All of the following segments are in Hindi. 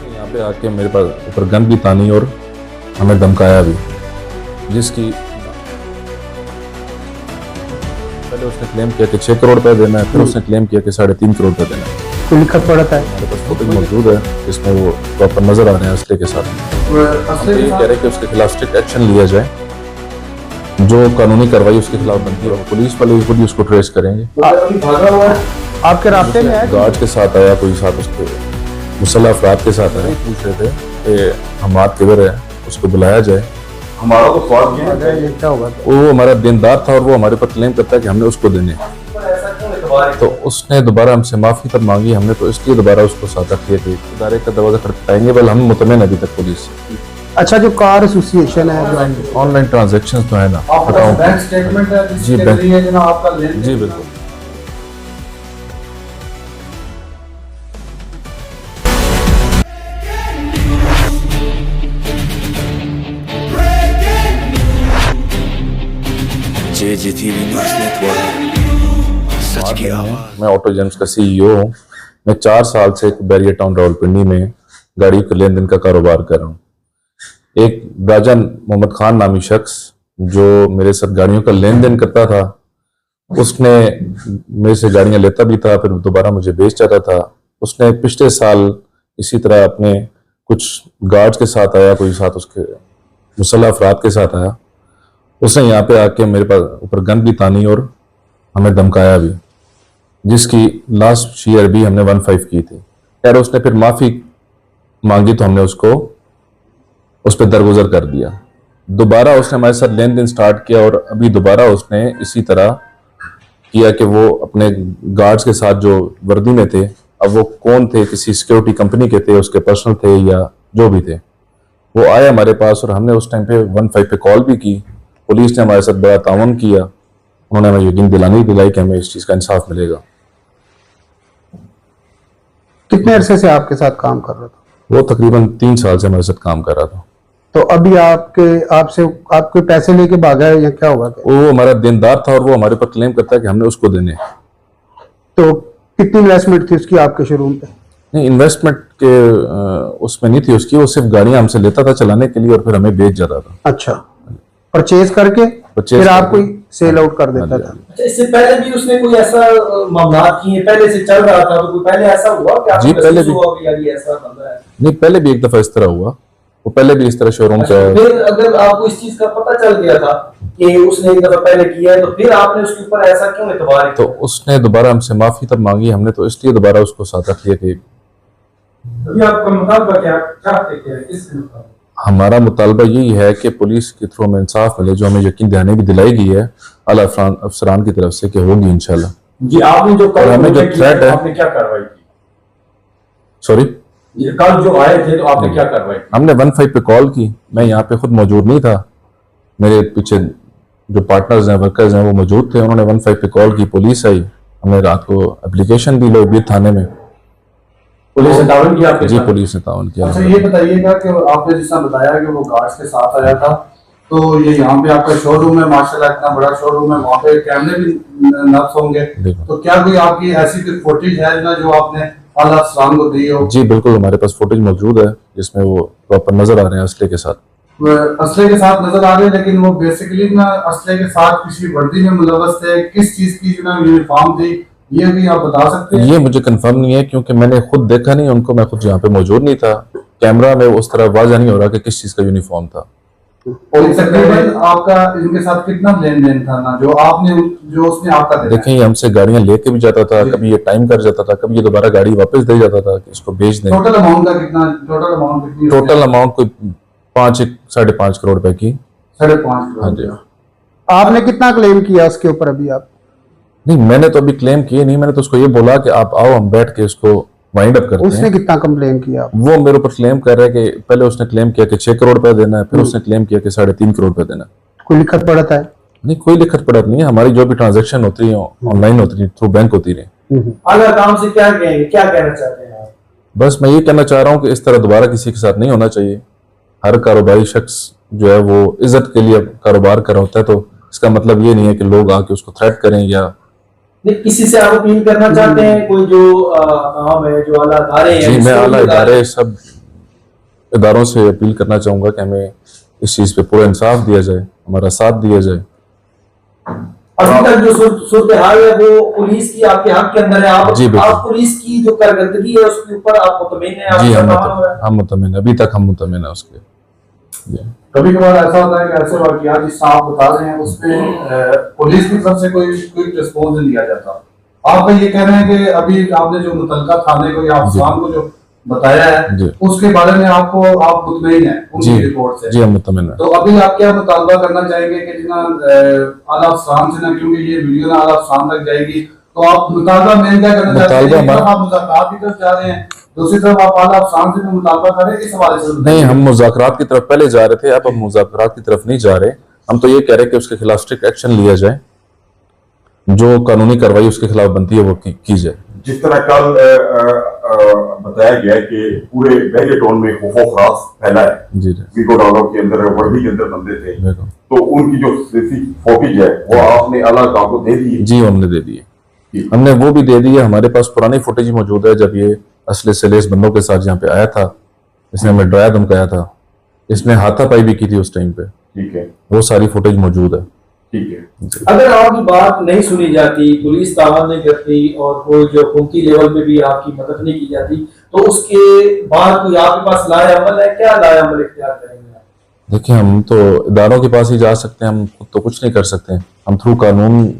यहाँ पे आके मेरे पास ऊपर गन भी तानी और हमें धमकाया भी, जिसकी पहले उसने क्लेम किया कि 6 करोड़ रुपए देना है, फिर उसने क्लेम किया कि 3.5 करोड़ रुपए देना है। कोई लिखत पढ़ता है? हमारे पास फुटेज मौजूद है जिसमें वो प्रॉपर नजर आ रहे हैं असले के साथ। हम ये कह रहे हैं कि उसके खिलाफ स्ट्रिक्ट एक्शन लिया जाए, जो कानूनी कार्रवाई उसके खिलाफ बनती है पुलिस वाले खुद ही उसको ट्रेस करेंगे। आपके रास्ते में है? गार्ड के साथ आया, कोई साथ उसके मुसल्लह अफराद के साथ आया, पूछ रहे थे कि हमाद किधर है, उसको बुलाया जाए। हमारा तो फौज क्या होगा? वो हमारा देनदार था और वो हमारे पर क्लेम करता है कि हमने उसको देने, तो उसने दोबारा हमसे माफी तब मांगी। हमने तो इसलिए दोबारा उसको सादा किया कि इदारे का दरवाजा खटखटाएंगे, बल हम मुतमईन अभी तक पुलिस से। अच्छा, जो कार एसोसिएशन है, ऑनलाइन ट्रांजैक्शंस तो है ना, बैंक स्टेटमेंट है जी, जिसके जरिए जनाब आपका लेन जी बिल्कुल। सच की आवाज। मैं ऑटो जेम्स का सीईओ हूँ। मैं 4 साल से बैरियर टाउन रावलपिंडी में गाड़ी के लेन देन का कारोबार कर रहा हूँ। एक राजा मोहम्मद खान नामी शख्स जो मेरे साथ गाड़ियों का लेन देन करता था, उसने मेरे से गाड़ियां लेता भी था, फिर दोबारा मुझे बेच जाता था। उसने पिछले साल इसी तरह अपने कुछ गार्ड्स के साथ आया, कोई साथ उसके मुसल्लह अफराद के साथ आया। उसने यहाँ पे आके मेरे पास ऊपर गन भी तानी और हमें धमकाया भी, जिसकी लास्ट ईयर भी हमने 15 की थी। यार उसने फिर माफ़ी मांगी तो हमने उसको उस पर दरगुजर कर दिया। दोबारा उसने हमारे साथ लेन देन स्टार्ट किया और अभी दोबारा उसने इसी तरह किया कि वो अपने गार्ड्स के साथ जो वर्दी में थे, अब वो कौन थे, किसी सिक्योरिटी कंपनी के थे, उसके पर्सनल थे या जो भी थे, वो आए हमारे पास और हमने उस टाइम पे 15 पे कॉल भी की। पुलिस ने हमारे साथ बड़ा ताउन किया, उन्होंने हमें यकीन दिलाई कि हमें इस चीज़ का इंसाफ मिलेगा। कितने अरसे से आपके साथ काम कर रहा था? वो तकरीबन 3 साल से हमारे साथ काम कर रहा था। तो अभी आपके पैसे लेके भागा है या क्या हुआ? वो हमारा देनदार था और वो हमारे पर क्लेम करता है कि हमने उसको देने। तो कितनी इन्वेस्टमेंट थी उसकी आपके शोरूम पे? नहीं, इन्वेस्टमेंट के उसमें नहीं थी उसकी, वो सिर्फ गाड़ियां हमसे लेता था चलाने के लिए और फिर हमें बेच जाता था। अच्छा, परचेज करके फिर आपको सेल आउट कर देता था। अच्छा, इससे पहले भी उसने कोई ऐसा मामला किए, पहले से चल रहा था, तो कोई पहले ऐसा हुआ कि आपको पहले भी हुआ कि यार ये ऐसा बंदा है? नहीं, पहले भी एक दफा इस तरह हुआ, वो पहले भी इस तरह शोरूम से आया। फिर अगर आपको इस चीज का पता चल गया था कि उसने एक दफा पहले किया है, तो फिर आपने उसके ऊपर ऐसा क्यों एतबार किया? तो उसने दोबारा हमसे माफी तब मांगी, हमने तो इसलिए दोबारा उसको सादा किया कि अभी आपका मुतालबा क्या चाहते हैं इसके मुताबिक? हमारा मुतालबा यही है कि पुलिस के थ्रू हमें इंसाफ मिले, जो हमें यकीन दिलाने भी दिलाई गई है आला अफसरान की तरफ से कि होगी इंशाल्लाह। जी, आपने जो कल हमें जो थ्रेट है, आपने क्या कार्रवाई की? सॉरी, ये कल जो आए थे तो आपने क्या कार्रवाई की? हमने 15 पे कॉल की। मैं यहाँ पे खुद मौजूद नहीं था, मेरे पीछे जो पार्टनर्स हैं, वर्कर्स हैं, वो मौजूद थे। उन्होंने 15 पे कॉल की, पुलिस आई, हमने रात को एप्लीकेशन दी लो बीर थाने में। पुलिस ने ताउन किया आपके जी, साथ? पुलिस ने ताउन किया। अच्छा, ये बताइएगा कि आपने जिस तरह बताया कि वो गार्ड्स के साथ आया था, तो ये यहाँ पे आपका शोरूम है, माशाल्लाह इतना बड़ा शोरूम है, वहाँ पे कैमरे भी नफ्स होंगे, तो क्या कोई आपकी ऐसी कोई फुटेज है ना जो आपने आला अफसरान को दी हो? जी बिल्कुल, हमारे पास फुटेज मौजूद है जिसमें वो प्रॉपर नजर आ रहे हैं असले के साथ। असले के साथ नजर आ रहे हैं, लेकिन वो बेसिकली ना असले के साथ किसी वर्दी में मुलव्वस थे, किस चीज की जो ना यूनिफॉर्म थी, ये भी आप बता सकते हैं? ये मुझे कंफर्म नहीं है क्योंकि मैंने खुद देखा नहीं उनको, मैं खुद यहाँ पे मौजूद नहीं था। कैमरा में उस तरह वाज़ा नहीं हो रहा कि किस चीज का यूनिफॉर्म था। और तकरीबन आपका इनके साथ कितना लेन देन था ना जो उसने आपका देखा? देखें, ये हमसे गाड़ियां लेके भी जाता था, कभी ये टाइम कर जाता था, कभी ये दोबारा गाड़ी वापस दे जाता था कि इसको बेच दें। टोटल अमाउंट का कितना? टोटल अमाउंट कोई 5.5 करोड़ रुपए की। 5.5 करोड़। हाँ जी। आपने कितना क्लेम किया उसके ऊपर अभी आप? नहीं, मैंने तो अभी क्लेम किए नहीं, मैंने तो उसको ये बोला कि आप आओ हम बैठ के इसको वाइंड अप करते हैं। उसने कितना कंप्लेन किया? वो मेरे ऊपर क्लेम कर रहा है कि पहले उसने क्लेम किया कि 6 करोड़ रुपए देना है, फिर उसने क्लेम किया कि 3.5 करोड़ रुपए देना है। कोई लिखत पढ़ता है? नहीं, कोई लिखत पढ़त नहीं है। हमारी जो भी ट्रांजैक्शन होती है ऑनलाइन होती है, थ्रू बैंक होती रही। अगर काम से क्या कहेंगे, क्या कहना चाहते हैं आप? बस मैं ये कहना चाह रहा हूँ कि इस तरह दोबारा किसी के साथ नहीं होना चाहिए। हर कारोबारी शख्स जो है वो इज्जत के लिए कारोबार कर रहा होता है, तो इसका मतलब ये नहीं है कि लोग आके उसको थ्रेट करें या नहीं, किसी से आप अपील करना चाहते हैं, कोई जो काम है, जो आला अदारे हैं? जी, मैं इसको आला भी बता दें। इदारे सब इदारों से अपील करना चाहूंगा कि हमें इस चीज पे पूरा इंसाफ दिया जाए, हमारा साथ दिया जाए। अभी तक जो सूरत हाल है वो पुलिस की आपके हक के अंदर है। जी, बिल्कुल। आप पुलिस की जो कारकर्दगी है उसके ऊपर आप मुतमिन हैं? जी, आपका काम हो रहा है? हम मुतमिन, अभी तक हम मुतमिन है उसके। जी। कभी कभार ऐसा होता है कि ऐसे वाकयात जिस आप बता रहे हैं उसपे पुलिस की तरफ से कोई क्विक रिस्पॉन्स नहीं लिया जाता। आप ये कह रहे हैं कि अभी आपने जो मुतलका थाने को या अफसरान को जो बताया है जी। उसके बारे में आप मुतमईन है उनकी जी, रिपोर्ट से? जी, हम मुतमिन है। तो अभी आप क्या मुतालबा करना चाहेंगे कि जिना आला अफसरान से ना, क्योंकि ये वीडियो ना आला अफसरान तक जाएगी, तो आप मुतालबा मेन क्या करना चाहते हैं? मुतालबा एक तरफ हमारा- आप मुज़ाकरात की तरफ जा रहे हैं, दूसरी तरफ आप आला अफसरान से भी मुतालबा करें, इस हवाले से नहीं, हम मुज़ाकरात की तरफ पहले जा रहे थे, अब हम मुज़ाकरात की तरफ नहीं जा रहे। हम तो ये कह रहे हैं कि उसके खिलाफ स्ट्रिक्ट एक्शन लिया जाए, जो कानूनी कार्रवाई उसके खिलाफ बनती है वो की जाए। जिस तरह कल बताया गया है कि पूरे बहरे टाउन में खौफो खराब फैला है, जी जी, वीगो डालो के अंदर वर्दी के अंदर बंदे थे, बिल्कुल। तो उनकी जो फुटेज है वो आपने अलग आपको दे दी है? जी, हमने दे दिए, जी। हमने वो भी दे दी है। हमारे पास पुरानी फुटेज मौजूद है, जब ये असले से लेस बंदों के साथ यहाँ पे आया था, इसने हमें डराया धमकाया था, इसने हाथापाई भी की थी उस टाइम पे, ठीक है, वो सारी फुटेज मौजूद है। ठीक है। अगर आपकी बात नहीं सुनी जाती, पुलिस तावन नहीं करती और कोई जो हुकूमती लेवल पे भी आपकी मदद नहीं की जाती, तो उसके बाद कोई आपके पास लाए अमल है? क्या लाए अमल इख्तियार करेंगे आप? देखिए, हम तो इदारों के पास ही जा सकते हैं, हम खुद तो कुछ नहीं कर सकते। हम थ्रू कानून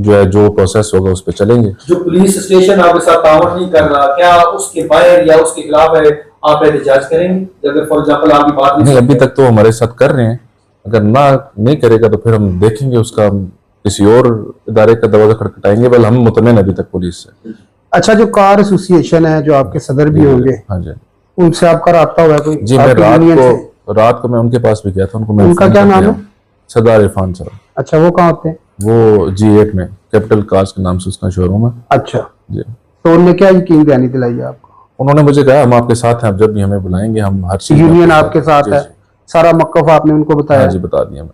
जो है, जो प्रोसेस होगा उस पर चलेंगे। जो पुलिस स्टेशन आपके साथ तावन नहीं कर रहा, क्या उसके बाहर या उसके खिलाफ है आप एहतजाज करेंगे? अगर फॉर एग्जाम्पल आपकी बात नहीं, अभी सुनते तक तो हमारे साथ कर रहे हैं, अगर ना नहीं करेगा तो फिर हम देखेंगे उसका, हम किसी और इदारे का दरवाजा खटखटाएंगे। बल हम मुतमिन अभी तक पुलिस से। अच्छा, जो कार एसोसिएशन है, जो आपके सदर भी होंगे, हाँ जी, उनसे आपका राब्ता हुआ है कोई? जी, मैं आपकी यूनियन से? रात को मैं उनके पास भी गया था, उनको मैं उनका फोन क्या करके नाम है? आया। सरदार इरफान साहब। अच्छा, वो कहाँ होते हैं? वो G8 में कैपिटल कार्स के नाम से उसका शोरूम है। अच्छा, जी, तो उनने क्या यकीन दहानी दिलाई है आपको? उन्होंने मुझे कहा हम आपके साथ हैं, आप जब भी हमें बुलाएंगे हम हर चीज में यूनियन आपके साथ जी, है, जी। सारा मौक़िफ़ आपने उनको बताया? हाँ जी, बता दिया मैं।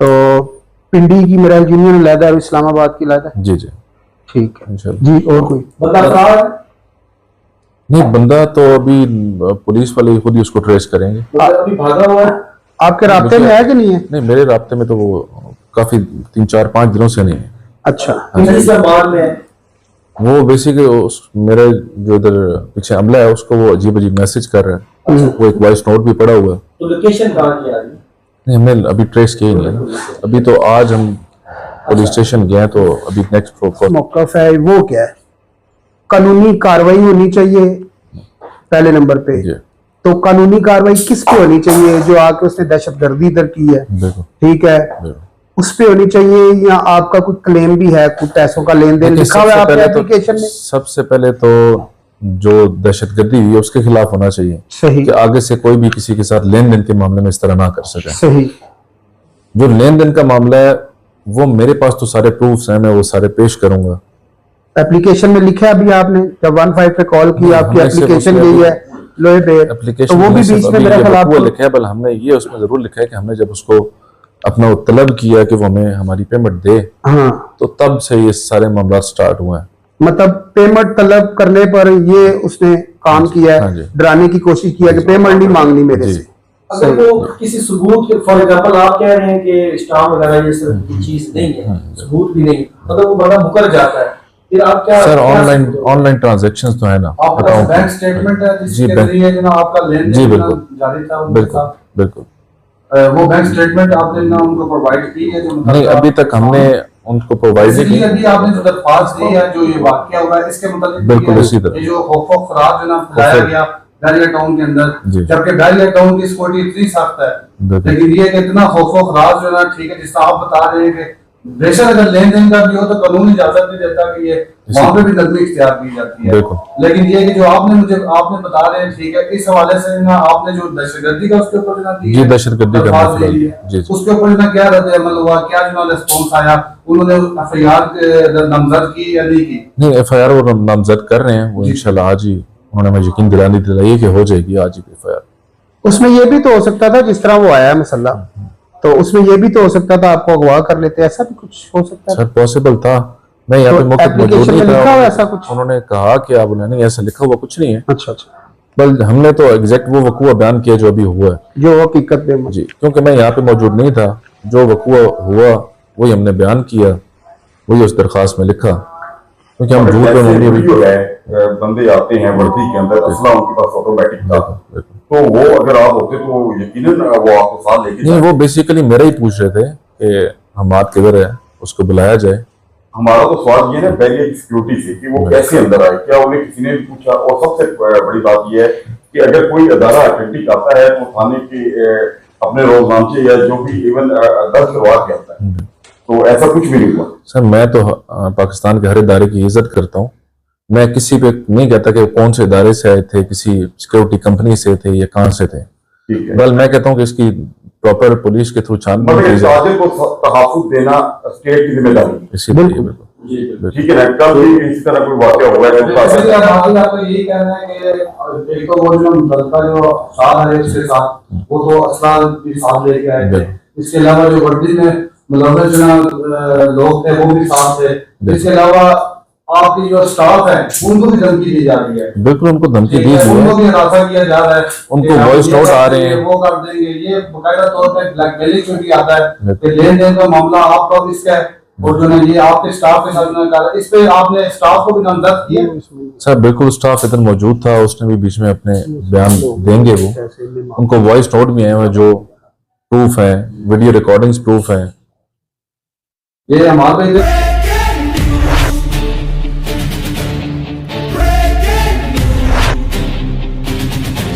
तो पिंडी की मेरा यूनियन अलहदा और इस्लामाबाद की अलहदा? जी जी, ठीक है इंशाल्लाह। जी। और कोई? बंदा फ्रॉड नहीं, बंदा तो अभी पुलिस वाले खुद ही उसको ट्रेस करेंगे। अभी भागा हुआ है? आपके राब्ते में है कि नहीं है? नहीं, मेरे राब्ते में तो वो काफी 3-4-5 दिनों से नहीं है। अच्छा, पुलिस से मान में है। वो बेसिकली मेरे जो इधर पीछे अमला है उसको वो अजीब अजीब मैसेज कर रहा है, वो एक वॉइस नोट भी पड़ा हुआ है। तो लोकेशन कहाँ की आ रही है? नहीं, हमने अभी ट्रेस किया ही नहीं है। अभी तो आज हम पुलिस स्टेशन गए हैं, तो अभी नेक्स्ट मौक़िफ़ है वो क्या है? कानूनी कार्रवाई होनी चाहिए पहले नंबर पे। जी, तो कानूनी कार्रवाई किस पे होनी चाहिए? जो आके उसने दहशतगर्दी इधर की है, बिल्कुल ठीक है, बिल्कुल। उस पे होनी चाहिए, या आपका कोई क्लेम भी है, कुछ पैसों का लेन देन देखिए, लिखा हुआ है आपके एप्लीकेशन में? सबसे पहले तो जो दहशतगर्दी हुई है उसके खिलाफ होना चाहिए, सही, कि आगे से कोई भी किसी के साथ लेन देन के मामले में इस तरह ना कर सके। सही। जो लेन देन का मामला है वो मेरे पास तो सारे प्रूफ्स हैं, मैं वो सारे पेश करूंगा। एप्लीकेशन में लिखा है अभी आपने जब 15 पे कॉल की, आपकी हमने सिर्फ एप्लीकेशन उसमें गई है लोहे पे, तो एप्लीकेशन वो भी सिर्फ बीच में अभी मेरे ये खिलाफ बकवा लिखा है, बल हमने ये उसमें जरूर लिखा है कि हमने जब उसको अपना वो तलब किया कि वो हमें हमारी पेमेंट दे, हाँ, तो तब से ये सारे मामला स्टार्ट हुए हैं। मतलब पेमेंट तलब करने पर ये उसने काम किया हाँ है, जी। डराने की कोशिश किया कि पेमेंट नहीं मांगनी मेरे जी। से। अगर वो किसी सबूत के, फॉर एग्जांपल आप कह रहे हैं कि स्टाम्प वगैरह ये सब चीज नहीं है, सबूत भी नहीं, मतलब वो बंदा मुकर जाता है, फिर आप क्या? सर, क्या ऑनलाइन ट्रांजैक्शंस तो है ना आपका अकाउंट बैंक में। स्टेटमेंट है जी, जिसके बैंक- जरिए जो ना आपका लेन जी, देन बिल्कुल। जारी था उनके बिल्कुल साथ, बिल्कुल। वो बैंक स्टेटमेंट आपने ना उनको प्रोवाइड की है? जो नहीं, अभी तक हमने उनको प्रोवाइड नहीं बेसिकली की। अभी आपने जो दरख्वास्त दी है, जो ये वाकया हुआ है, इसके मुताबिक बिल्कुल ये- इसी तरह। ये जो खौफो खराब जो ना फैलाया खौफो- गया बैंक अकाउंट के अंदर, जी। जबकि बैंक अकाउंट की सिक्योरिटी इतनी सख्त है, बिल्कुल। लेकिन ये कि इतना खौफो खराब जो ना, ठीक है, जिसका आप बता रहे हैं कि बेशक अगर लेन देन का भी हो तो कानून इजाजत नहीं देता कि ये वहां पे भी नजमी इख्तियार की जाती है, बिल्कुल। लेकिन ये कि जो आपने बता रहे हैं, ठीक है, इस हवाले से ना आपने जो दहशतगर्दी का उसके ऊपर जो ना दी जी, है, दहशतगर्दी का दरख्वास्त मामला दी है। है, जी, जी। उसके ऊपर जो ना क्या रद्द अमल हुआ, क्या जो ना रिस्पॉन्स आया, उन्होंने एफआईआर नामजद की या नहीं की? नहीं, FIR वो नामजद कर रहे हैं, वो इंशाल्लाह आज ही उन्होंने मुझे यकीन दिलाई है कि हो जाएगी आज ही FIR। उसमें ये भी तो हो सकता था, जिस तरह वो आया है मसला, तो उसमें ये भी तो हो सकता था आपको अगवा कर लेते, ऐसा भी कुछ हो सकता है? सर, पॉसिबल था, मैं यहाँ पे तो मौके पे मौजूद application नहीं में लिखा हुआ था। ऐसा कुछ? उन्होंने कहा कि आप नहीं, ऐसा लिखा हुआ कुछ नहीं है, अच्छा अच्छा, बल हमने तो एग्जैक्ट वो वकूआ बयान किया जो अभी हुआ है जो हकीकत में जी, क्योंकि मैं यहाँ पे मौजूद नहीं था। जो वकूआ हुआ वही हमने बयान किया, वही उस दरखास्त में लिखा, क्योंकि हम झूठ पे मुंडी भी वीडियो है, बंदे आते हैं वर्दी के अंदर, असला उनके पास ऑटोमेटिक था, तो वो अगर आप होते तो यकीनन वो आपको साथ लेके नहीं, वो बेसिकली मेरा ही पूछ रहे थे कि हमाद किधर है, उसको बुलाया जाए। हमारा तो सवाल ये ना बैरियर की सिक्योरिटी से कि वो कैसे अंदर आए, क्या उन्हें किसी ने भी पूछा? और सबसे बड़ी बात यह है कि अगर कोई अदारा ऑथेंटिक आता है तो थाने के अपने रोजनामचे या जो भी इवन दर्ज करवा के आता है, तो ऐसा कुछ भी नहीं हुआ। सर मैं तो पाकिस्तान के हर इदारे की इज्जत करता हूँ, मैं किसी पे नहीं कहता कि कौन से इदारे से आए थे, किसी सिक्योरिटी कंपनी से थे या कहाँ से थे। ठीक है, बल मैं कहता हूँ कि इसकी प्रॉपर पुलिस के थ्रू छानबीन मतलब की इस जाए, ताजिर को तहफ़्फ़ुज़ देना स्टेट की जिम्मेदारी है। इसीलिए बिल्कुल। बिल्कुल। ठीक है ना, कल भी इस तरह कोई वाक़या हुआ है तो वैसे क्या बात है, आपको यही कहना है कि एक तो वो जो लड़का जो साथ है उसके साथ, वो तो असला भी साथ लेके आए थे, इसके अलावा जो वर्दी में मुलव्वस लोग थे वो भी साथ थे, इसके अलावा आपकी जो स्टाफ है उनको भी धमकी दी जा रही है, बिल्कुल उनको धमकी दी गई उनको है, भी हरासा किया जा रहा है, उनको कि आप वॉइस ये नोट कर आ रहे देंगे, हैं। वो कर देंगे, ये बकायदा तौर पे ब्लैकमेलिंग में भी आता है कि लेन देन का मामला आपका भी इसका है, और जो है ये आपके स्टाफ के साथ उन्होंने कहा, इस पे आपने स्टाफ को भी नामजद किया। सर बिल्कुल स्टाफ इधर मौजूद था, उसने भी बीच में अपने बयान देंगे, वो उनको वॉइस नोट भी आए हुए जो प्रूफ है, वीडियो रिकॉर्डिंग्स प्रूफ है। ये हमारे पे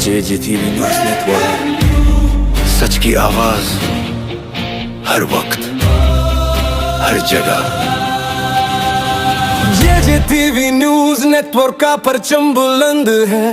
JJTV न्यूज़ नेटवर्क, सच की आवाज हर वक्त हर जगह। JJTV न्यूज़ नेटवर्क का परचम बुलंद है।